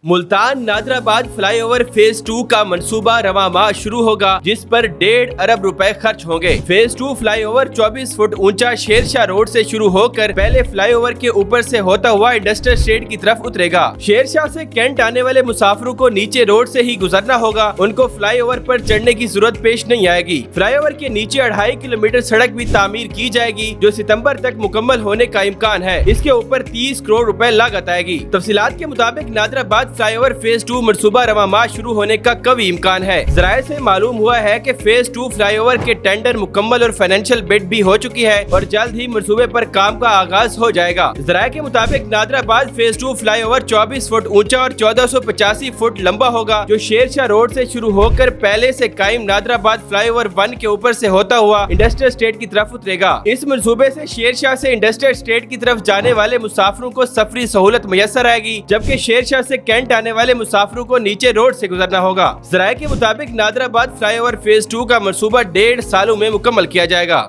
Multan Nadrabad flyover phase 2 का मंसूबा रवां माह शुरू होगा, जिस पर 1.5 अरब रुपए खर्च होंगे। फेज 2 फ्लाईओवर 24 फुट ऊंचा शेरशाह रोड से शुरू होकर पहले फ्लाईओवर के ऊपर से होता हुआ इंडस्ट्रियल स्टेट की तरफ उतरेगा। शेरशाह से कैंट आने वाले मुसाफिरों को नीचे रोड से ही गुजरना होगा, उनको फ्लाईओवर पर चढ़ने की जरूरत पेश नहीं आएगी। फ्लाईओवर के नीचे 2.5 किलोमीटर सड़क भी तामीर की जाएगी, जो सितम्बर तक मुकम्मल होने का इम्कान है। इसके ऊपर 30 करोड़ रुपए लागत आएगी। तफसीलात के मुताबिक नादराबाद फ्लाईओवर फेज 2 मंसूबा रवां माह शुरू होने का कवी इम्कान है। जराये से मालूम हुआ है कि फेज 2 फ्लाईओवर के टेंडर मुकम्मल और फाइनेंशियल बिड भी हो चुकी है और जल्द ही मंसूबे पर काम का आगाज हो जाएगा। जराये के मुताबिक नादराबाद फेज 2 फ्लाईओवर 24 फुट ऊंचा और 1485 फुट लंबा होगा, जो शेरशाह रोड से शुरू होकर पहले से कायम नादराबाद फ्लाईओवर 1 के ऊपर से होता हुआ इंडस्ट्रियल स्टेट की तरफ उतरेगा। इस मंसूबे से शेरशाह से इंडस्ट्रियल स्टेट की तरफ जाने वाले मुसाफिरों को सफरी सहूलत मैसर आएगी, जबकि शेरशाह से कैंट आने वाले मुसाफिरों को नीचे रोड से गुजरना होगा। जराये के मुताबिक नादराबाद फ्लाईओवर फेज 2 का मंसूबा 1.5 सालों में मुकम्मल किया जाएगा।